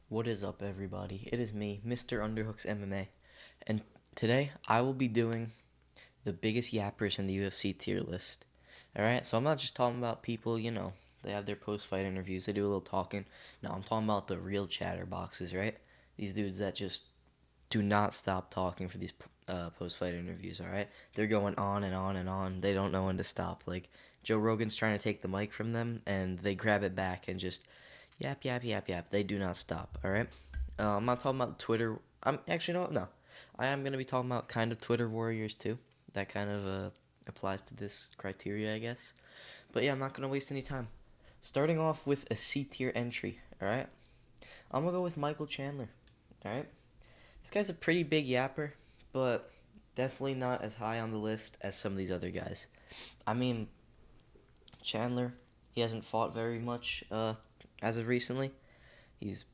What is up, everybody? It is me, Mr. Underhooks MMA, and today I will be doing the biggest yappers in the UFC tier list. Alright, so I'm not just talking about people, they have their post fight interviews, they do a little talking. No, I'm talking about the real chatterboxes, right? These dudes that just do not stop talking for these post fight interviews, alright? They're going on and on and on. They don't know when to stop. Like, Joe Rogan's trying to take the mic from them, and they grab it back and just yap, yap, yap, yap. They do not stop, alright? I'm not talking about Twitter. I'm actually, no. I am going to be talking about kind of Twitter warriors, too. That kind of applies to this criteria, I guess. But yeah, I'm not going to waste any time. Starting off with a C tier entry, alright? I'm going to go with Michael Chandler, alright? This guy's a pretty big yapper, but definitely not as high on the list as some of these other guys. I mean, Chandler, he hasn't fought very much as of recently. He's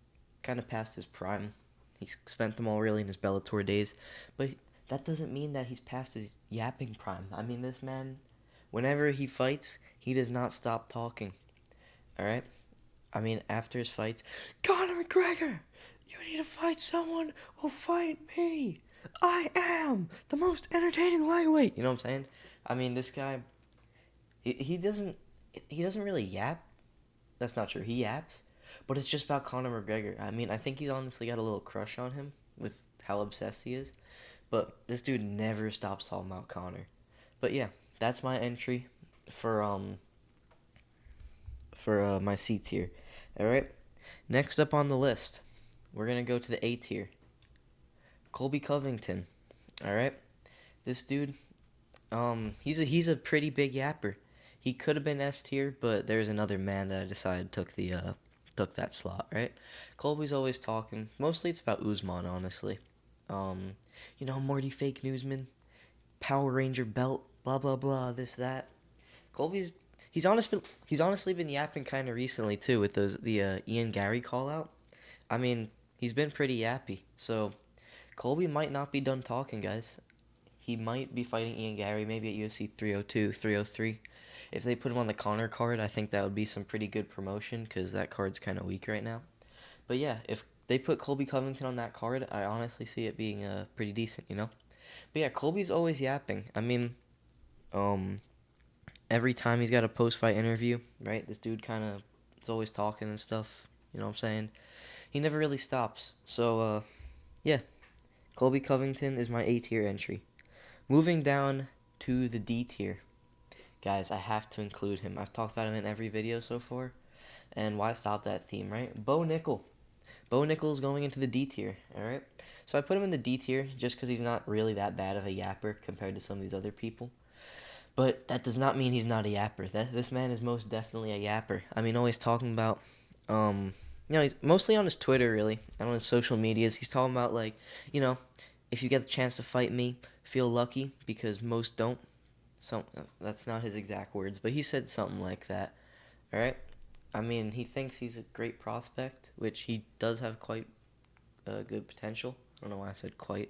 kind of past his prime. He's spent them all really in his Bellator days, but that doesn't mean that he's past his yapping prime. I mean, this man, whenever he fights, he does not stop talking. All right? I mean, after his fights, Conor McGregor, you need to fight someone who'll fight me. I am the most entertaining lightweight. You know what I'm saying? I mean, this guy, he doesn't really yap. That's not true. He yaps, but it's just about Conor McGregor. I mean, I think he's honestly got a little crush on him with how obsessed he is. But this dude never stops talking about Conor. But yeah, that's my entry for my C tier. All right. Next up on the list, we're gonna go to the A tier. Colby Covington. All right. This dude, he's a pretty big yapper. He could have been S tier, but there's another man that I decided took that slot. Right. Colby's always talking. Mostly it's about Usman, honestly. Um, Morty Fake Newsman, Power Ranger belt, blah blah blah, this that. Colby's he's honestly been yapping kind of recently too with the Ian Gary call out. I mean, he's been pretty yappy. So Colby might not be done talking, guys. He might be fighting Ian Gary maybe at UFC 302, 303. If they put him on the Connor card, I think that would be some pretty good promotion because that card's kind of weak right now. But yeah, if they put Colby Covington on that card, I honestly see it being pretty decent. But yeah, Colby's always yapping. I mean, um, every time he's got a post-fight interview, right? This dude kind of is always talking and stuff. You know what I'm saying? He never really stops. So yeah, Colby Covington is my A tier entry. Moving down to the D tier, guys, I have to include him. I've talked about him in every video so far, and why stop that theme, right? Bo Nickel. Bo Nickel's going into the D tier, alright? So I put him in the D tier just because he's not really that bad of a yapper compared to some of these other people. But that does not mean he's not a yapper. This man is most definitely a yapper. I mean, always talking about, he's mostly on his Twitter, really, and on his social medias. He's talking about, like, if you get the chance to fight me, feel lucky because most don't. That's not his exact words, but he said something like that, alright? I mean, he thinks he's a great prospect, which he does have quite good potential. I don't know why I said quite.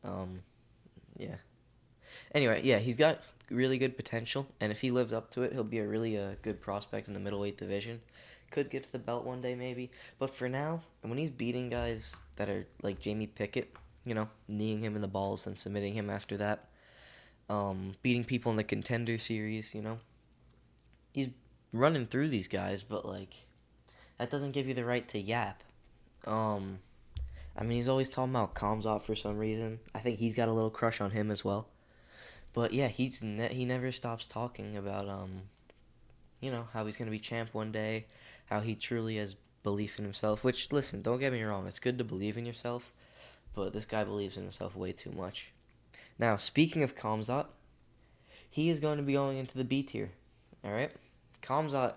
Um, yeah. Anyway, yeah, he's got really good potential, and if he lives up to it, he'll be a really good prospect in the middleweight division. Could get to the belt one day, maybe. But for now, when he's beating guys that are like Jamie Pickett, kneeing him in the balls and submitting him after that, beating people in the Contender Series, he's running through these guys, but like that doesn't give you the right to yap. Um, I mean, he's always talking about Kamzat for some reason. I think he's got a little crush on him as well. But yeah, he never stops talking about how he's gonna be champ one day, how he truly has belief in himself. Which, listen, don't get me wrong, it's good to believe in yourself, but this guy believes in himself way too much. Now, speaking of Kamzat, he is going to be going into the B tier. All right, Kamzat,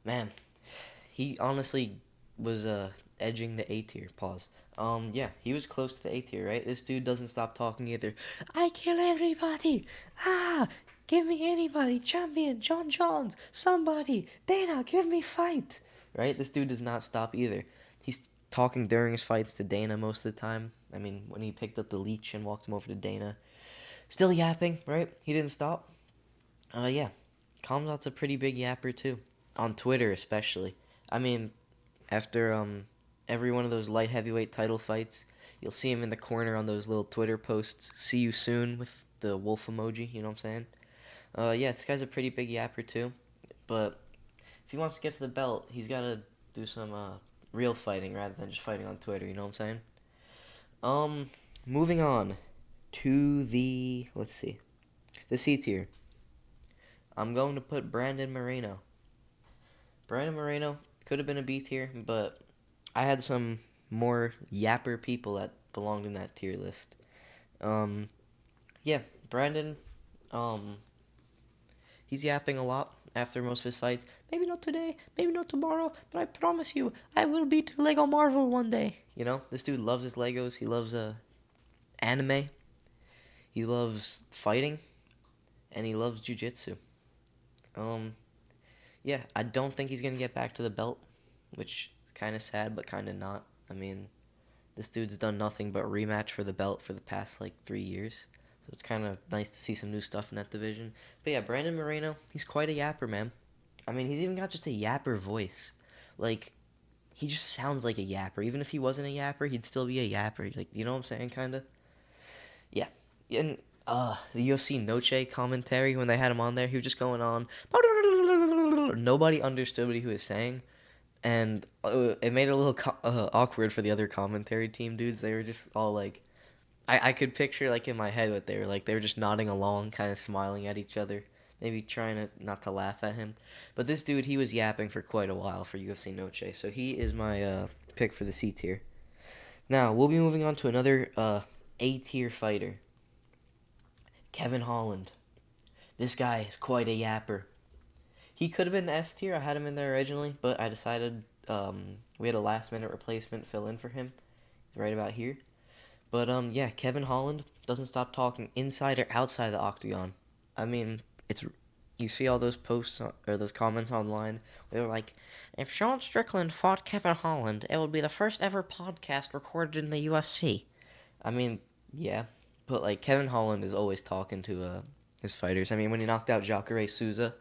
man, he honestly was edging the A tier. Pause. Yeah, he was close to the A tier, right? This dude doesn't stop talking either. I kill everybody. Give me anybody. Champion, John Jones, somebody. Dana, give me fight. Right? This dude does not stop either. He's talking during his fights to Dana most of the time. I mean, when he picked up the leech and walked him over to Dana, still yapping, right? He didn't stop. Yeah, Kamzat's a pretty big yapper too, on Twitter especially. I mean, after every one of those light heavyweight title fights. You'll see him in the corner on those little Twitter posts. See you soon with the wolf emoji. You know what I'm saying? Yeah, this guy's a pretty big yapper too. But if he wants to get to the belt, he's got to do some real fighting rather than just fighting on Twitter. You know what I'm saying? Moving on to the, let's see, the C tier. I'm going to put Brandon Moreno. Brandon Moreno could have been a B tier, but I had some more yapper people that belonged in that tier list. Yeah, Brandon, he's yapping a lot after most of his fights. Maybe not today, maybe not tomorrow, but I promise you, I will beat Lego Marvel one day. You know, this dude loves his Legos. He loves anime. He loves fighting, and he loves jujitsu. Yeah, I don't think he's gonna get back to the belt, which is kind of sad, but kind of not. I mean, this dude's done nothing but rematch for the belt for the past like 3 years. So it's kind of nice to see some new stuff in that division. But yeah, Brandon Moreno, he's quite a yapper, man. I mean, he's even got just a yapper voice. Like, he just sounds like a yapper. Even if he wasn't a yapper, he'd still be a yapper. Like, you know what I'm saying, kind of? Yeah. And the UFC Noche commentary, when they had him on there, he was just going on. Nobody understood what he was saying. And it made it a little awkward for the other commentary team dudes. They were just all like, I could picture like in my head what they were like. They were just nodding along, kind of smiling at each other, maybe trying to not to laugh at him. But this dude, he was yapping for quite a while for UFC Noche, so he is my pick for the C tier. Now we'll be moving on to another A tier fighter, Kevin Holland. This guy is quite a yapper. He could have been the S tier. I had him in there originally, but I decided we had a last minute replacement fill in for him. He's right about here. But yeah, Kevin Holland doesn't stop talking inside or outside the octagon. I mean, it's you see all those posts or those comments online. They're like, if Sean Strickland fought Kevin Holland, it would be the first ever podcast recorded in the UFC. I mean, yeah, but like Kevin Holland is always talking to his fighters. I mean, when he knocked out Jacare Souza,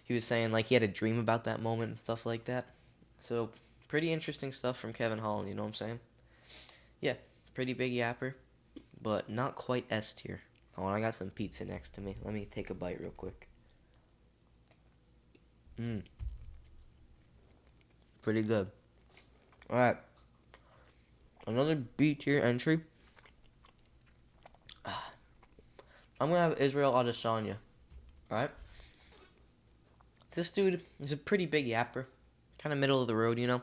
he was saying like he had a dream about that moment and stuff like that. So pretty interesting stuff from Kevin Holland. You know what I'm saying? Yeah. Pretty big yapper, but not quite S tier. Oh, and I got some pizza next to me. Let me take a bite real quick. Pretty good. Alright. Another B tier entry. I'm gonna have Israel Adesanya. Alright? This dude is a pretty big yapper. Kind of middle of the road, you know?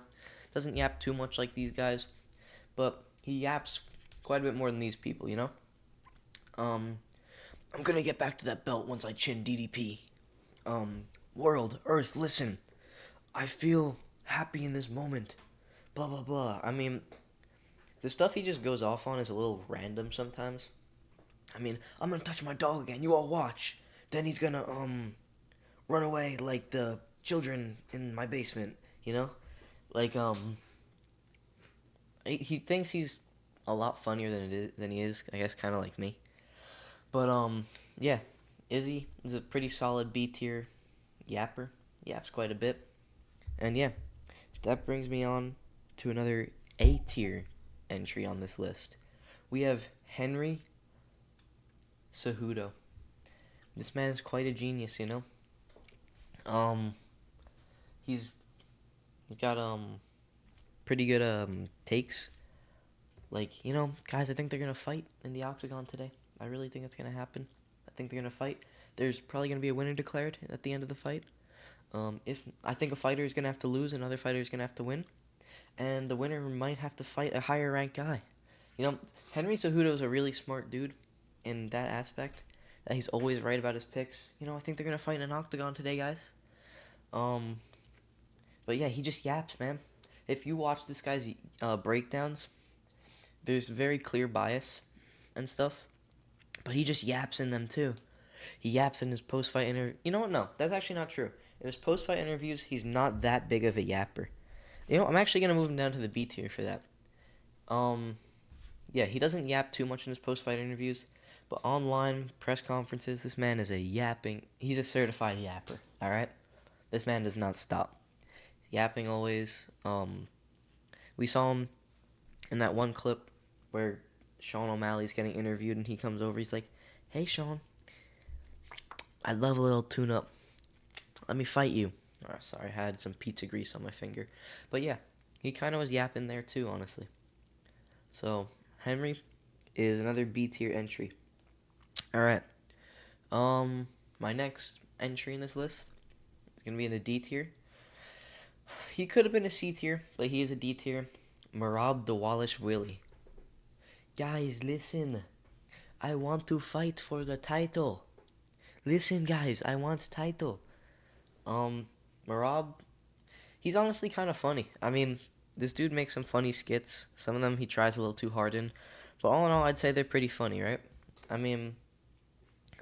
Doesn't yap too much like these guys, but he yaps quite a bit more than these people, you know? I'm gonna get back to that belt once I chin DDP. World, Earth, listen. I feel happy in this moment. Blah, blah, blah. I mean, the stuff he just goes off on is a little random sometimes. I mean, I'm gonna touch my dog again. You all watch. Then he's gonna, run away like the children in my basement, you know? Like, he thinks he's a lot funnier than he is. I guess kind of like me. But yeah, Izzy is a pretty solid B tier yapper. Yaps quite a bit, and yeah, that brings me on to another A tier entry on this list. We have Henry Cejudo. This man is quite a genius, you know. He's got pretty good takes. Like, you know, guys, I think they're going to fight in the octagon today. I really think it's going to happen. I think they're going to fight. There's probably going to be a winner declared at the end of the fight. If I think a fighter is going to have to lose, another fighter is going to have to win. And the winner might have to fight a higher ranked guy. You know, Henry Cejudo is a really smart dude in that aspect. That he's always right about his picks. You know, I think they're going to fight in an octagon today, guys. But yeah, he just yaps, man. If you watch this guy's breakdowns, there's very clear bias and stuff, but he just yaps in them too. He yaps in his post-fight interview. You know what? No, that's actually not true. In his post-fight interviews, he's not that big of a yapper. You know, I'm actually gonna move him down to the B tier for that. Yeah, he doesn't yap too much in his post-fight interviews, but online press conferences, this man is he's a certified yapper. All right, this man does not stop. He's yapping always. We saw him in that one clip where Sean O'Malley's getting interviewed and he comes over. He's like, "Hey, Sean, I'd love a little tune-up. Let me fight you." Oh, sorry, I had some pizza grease on my finger. But yeah, he kind of was yapping there too, honestly. So, Henry is another B tier entry. Alright. My next entry in this list is going to be in the D tier. He could have been a C tier, but he is a D tier. Marab Dawalishvili. Guys, listen. I want to fight for the title. Listen, guys, I want title. Marab, he's honestly kind of funny. I mean, this dude makes some funny skits. Some of them he tries a little too hard in. But all in all, I'd say they're pretty funny, right? I mean,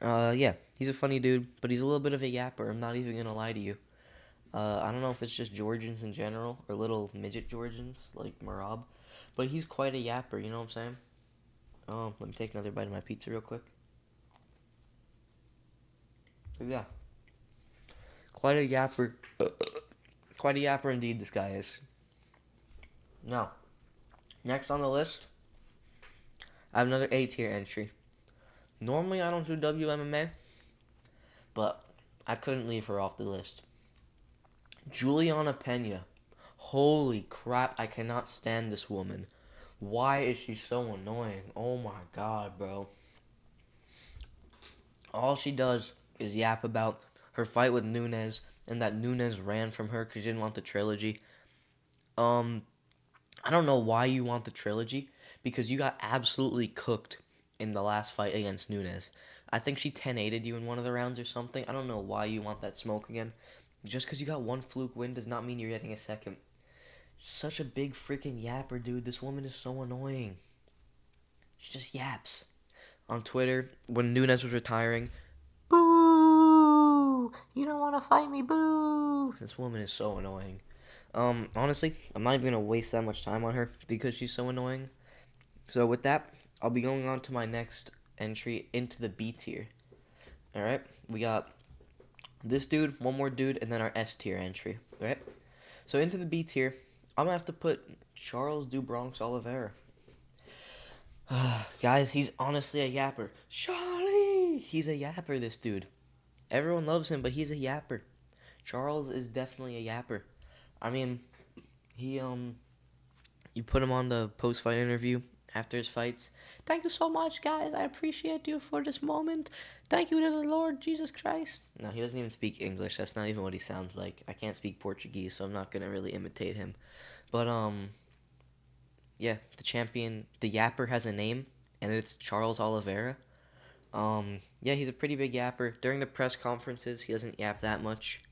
yeah, he's a funny dude, but he's a little bit of a yapper. I'm not even gonna lie to you. I don't know if it's just Georgians in general or little midget Georgians like Marab, but he's quite a yapper. You know what I'm saying? Let me take another bite of my pizza real quick. But yeah, quite a yapper. Quite a yapper indeed. This guy is. Now, next on the list, I have another A tier entry. Normally, I don't do WMMA, but I couldn't leave her off the list. Juliana Pena. Holy crap, I cannot stand this woman. Why is she so annoying? Oh my god, bro. All she does is yap about her fight with Nunes and that Nunes ran from her because she didn't want the trilogy. I don't know why you want the trilogy because you got absolutely cooked in the last fight against Nunes. I think she 10-8'd you in one of the rounds or something. I don't know why you want that smoke again. Just because you got one fluke win does not mean you're getting a second. Such a big freaking yapper, dude. This woman is so annoying. She just yaps. On Twitter, when Nunes was retiring, boo! You don't want to fight me, boo! This woman is so annoying. Honestly, I'm not even going to waste that much time on her because she's so annoying. So with that, I'll be going on to my next entry into the B tier. Alright, we got this dude, one more dude, and then our S tier entry. Alright? So into the B tier, I'm going to have to put Charles do Bronx Oliveira. Guys, he's honestly a yapper. Charlie! He's a yapper, this dude. Everyone loves him, but he's a yapper. Charles is definitely a yapper. I mean, you put him on the post-fight interview after his fights. Thank you so much, guys. I appreciate you for this moment. Thank you to the Lord Jesus Christ. No, he doesn't even speak English. That's not even what he sounds like. I can't speak Portuguese, so I'm not going to really imitate him. But, yeah, the champion, the yapper has a name, and it's Charles Oliveira. Yeah, he's a pretty big yapper. During the press conferences, he doesn't yap that much.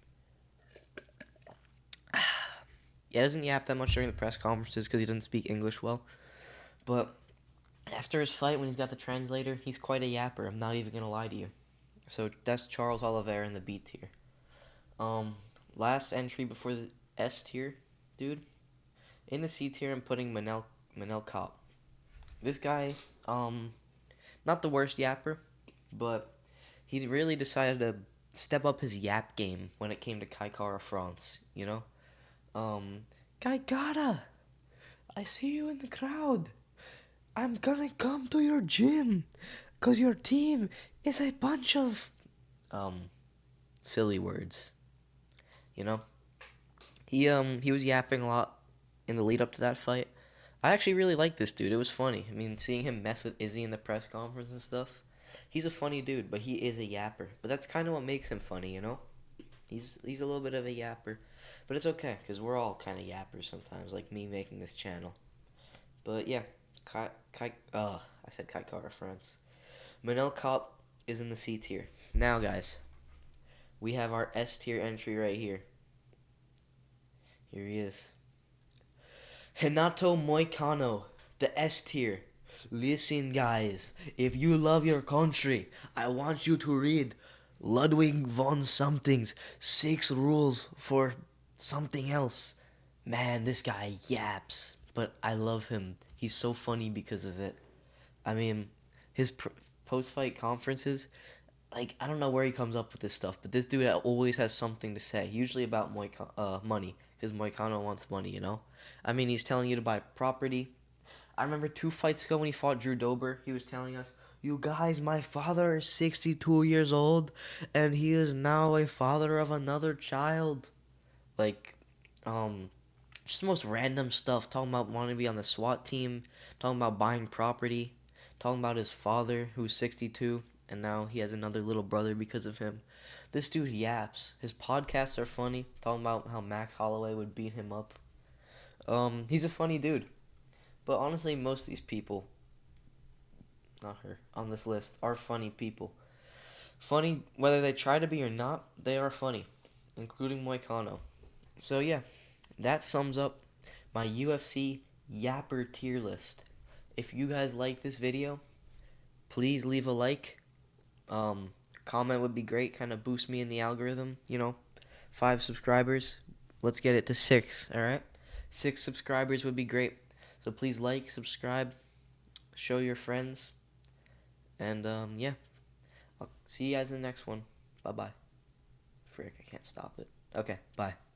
He doesn't yap that much during the press conferences because he doesn't speak English well. But after his fight, when he's got the translator, he's quite a yapper. I'm not even going to lie to you. So that's Charles Oliveira in the B tier. Last entry before the S tier, dude. In the C tier, I'm putting Manel Kopp. This guy, not the worst yapper, but he really decided to step up his yap game when it came to Kai Kara France, you know? Kai Kara, I see you in the crowd. I'm gonna come to your gym, 'cause your team is a bunch of, silly words, you know? He was yapping a lot in the lead up to that fight. I actually really liked this dude. It was funny. I mean, seeing him mess with Izzy in the press conference and stuff. He's a funny dude, but he is a yapper. But that's kind of what makes him funny, you know? He's a little bit of a yapper. But it's okay, because we're all kind of yappers sometimes, like me making this channel. But yeah, I said Kai Kara France. Manel Kopp is in the C tier. Now, guys, we have our S tier entry right here. Here he is. Renato Moicano, the S tier. Listen, guys, if you love your country, I want you to read Ludwig von Something's 6 rules for something else. Man, this guy yaps, but I love him. He's so funny because of it. I mean, his post-fight conferences, like, I don't know where he comes up with this stuff, but this dude always has something to say, usually about money, because Moicano wants money, you know? I mean, he's telling you to buy property. I remember 2 fights ago when he fought Drew Dober, he was telling us, "You guys, my father is 62 years old, and he is now a father of another child." Like, um, just the most random stuff. Talking about wanting to be on the SWAT team, talking about buying property, talking about his father who's 62, and now he has another little brother because of him. This dude yaps. His podcasts are funny, talking about how Max Holloway would beat him up. He's a funny dude. But honestly, most of these people, not her, on this list, are funny people. Funny, whether they try to be or not, they are funny, including Moicano. So yeah, that sums up my UFC Yapper tier list. If you guys like this video, please leave a like. Um, Comment would be great, kind of boost me in the algorithm. 5 subscribers. Let's get it to 6, alright? 6 subscribers would be great. So please like, subscribe, show your friends. And yeah, I'll see you guys in the next one. Bye-bye. Frick, I can't stop it. Okay, bye.